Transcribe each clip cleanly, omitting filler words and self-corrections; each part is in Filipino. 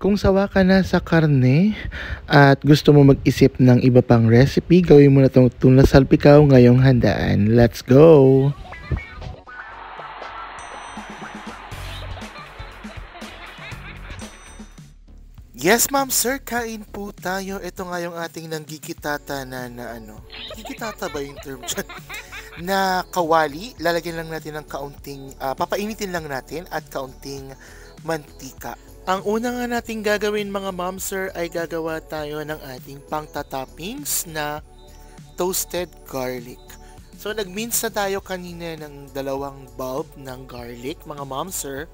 Kung sawa ka na sa karne at gusto mo mag-isip ng iba pang recipe, gawin mo na itong tuna salpikaw ngayong handaan. Let's go! Yes, ma'am, sir, kain po tayo. Ito nga yung ating nanggigitata na ano. Gigitata ba yung term dyan? Na kawali. Lalagyan lang natin ng kaunting, papainitin lang natin at kaunting mantika. Ang una nga nating gagawin mga ma'am, sir, ay gagawa tayo ng ating pangtatoppings na toasted garlic. So, nag-mince na tayo kanina ng 2 bulb ng garlic, mga ma'am, sir.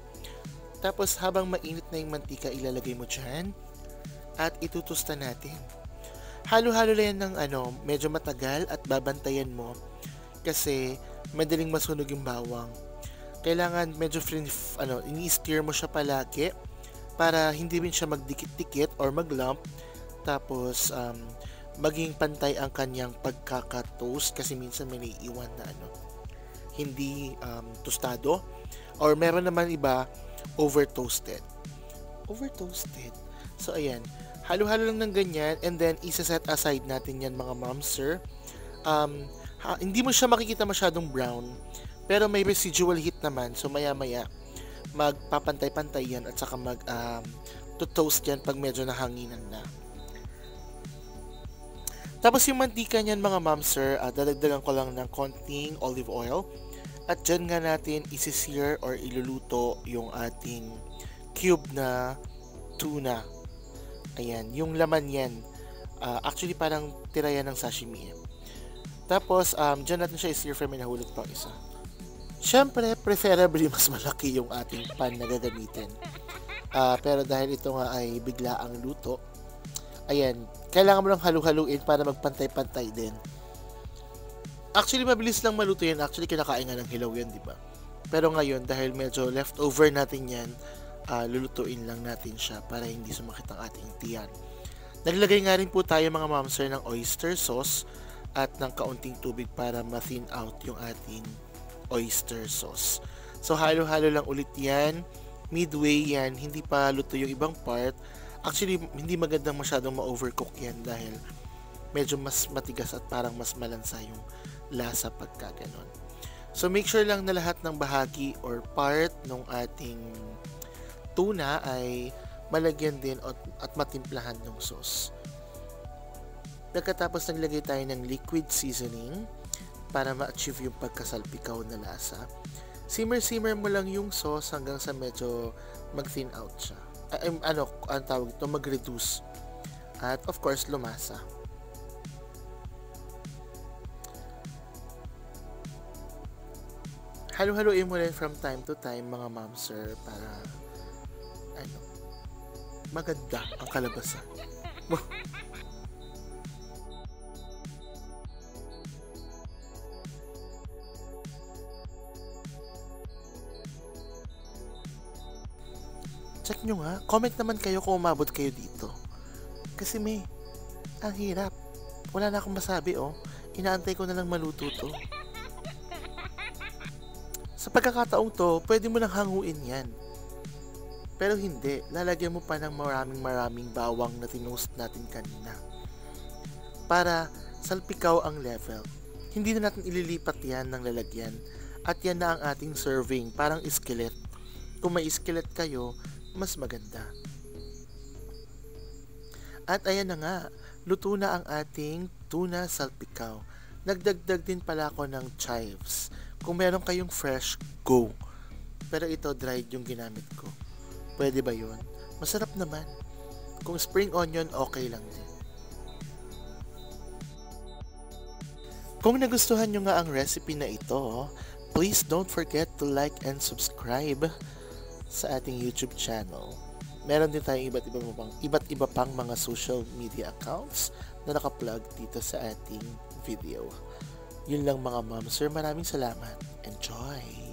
Tapos, habang mainit na yung mantika, ilalagay mo dyan at itutusta natin. Halo-halo lang yan ng medyo matagal at babantayan mo kasi madaling masunog yung bawang. Kailangan medyo ini-stir mo siya palagi para hindi rin siya magdikit-dikit or maglump. Tapos, maging pantay ang kanyang pagkaka-toast kasi minsan may naiiwan na hindi tostado or meron naman iba over-toasted. Over-toasted. So, ayan. Halo-halo lang ng ganyan and then isa-set aside natin yan mga ma'am, sir. Hindi mo siya makikita masyadong brown pero may residual heat naman. So, maya-maya magpapantay-pantay yan at saka to-toast yan pag medyo nahanginan na. Tapos yung mantika niyan mga ma'am, sir, dadagdagan ko lang ng konting olive oil. At dyan nga natin isi-sear or iluluto yung ating cube na tuna. Ayan, yung laman yan. Actually, parang tira yan ng sashimi. Tapos, dyan natin siya i-sear from nahulog pa isa. Siyempre, preferably mas malaki yung ating pan na gagamitin. Pero dahil ito nga ay bigla ang luto, ayan, kailangan mo lang halu-haluin para magpantay-pantay din. Actually, mabilis lang maluto yan. Actually, kinakain nga ng hilaw yan, di ba? Pero ngayon, dahil medyo leftover natin yan, lulutuin lang natin siya para hindi sumakit ang ating tiyan. Naglagay nga rin po tayo mga ma'am sir ng oyster sauce at ng kaunting tubig para ma-thin out yung ating oyster sauce. So, halo-halo lang ulit yan. Midway yan. Hindi pa luto yung ibang part. Actually, hindi magandang masyadong ma-overcook yan dahil medyo mas matigas at parang mas malansa yung lasa pagka ganon. So, make sure lang na lahat ng bahagi or part ng ating tuna ay malagyan din at matimplahan ng sauce. Pagkatapos naglagay tayo ng liquid seasoning para ma-achieve yung pagkasalpikaw na lasa. Simmer mo lang yung sauce hanggang sa medyo mag-thin out siya. Ang tawag ito, mag-reduce. At of course, lumasa. Halo-haloin mo rin from time to time mga ma'am sir para maganda ang kalabasan. Check nyo nga. Comment naman kayo kung umabot kayo dito. Kasi ang hirap. Wala na akong masabi Inaantay ko na lang maluto to. Sa pagkakataong to, pwede mo nang hanguin yan. Pero hindi, lalagyan mo pa ng maraming bawang na tinost natin kanina. Para salpikaw ang level. Hindi na natin ililipat yan ng lalagyan. At yan na ang ating serving, parang skillet. Kung may skillet kayo, mas maganda. At ayan na nga, luto na ang ating tuna salpikaw. Nagdagdag din pala ako ng chives. Kung meron kayong fresh, go. Pero ito, dried yung ginamit ko. Pwede ba yun? Masarap naman. Kung spring onion, okay lang din. Kung nagustuhan nyo nga ang recipe na ito, please don't forget to like and subscribe sa ating YouTube channel. Meron din tayong iba't iba pang mga social media accounts na nakaplug dito sa ating video. Yun lang mga ma'am sir, maraming salamat. Enjoy!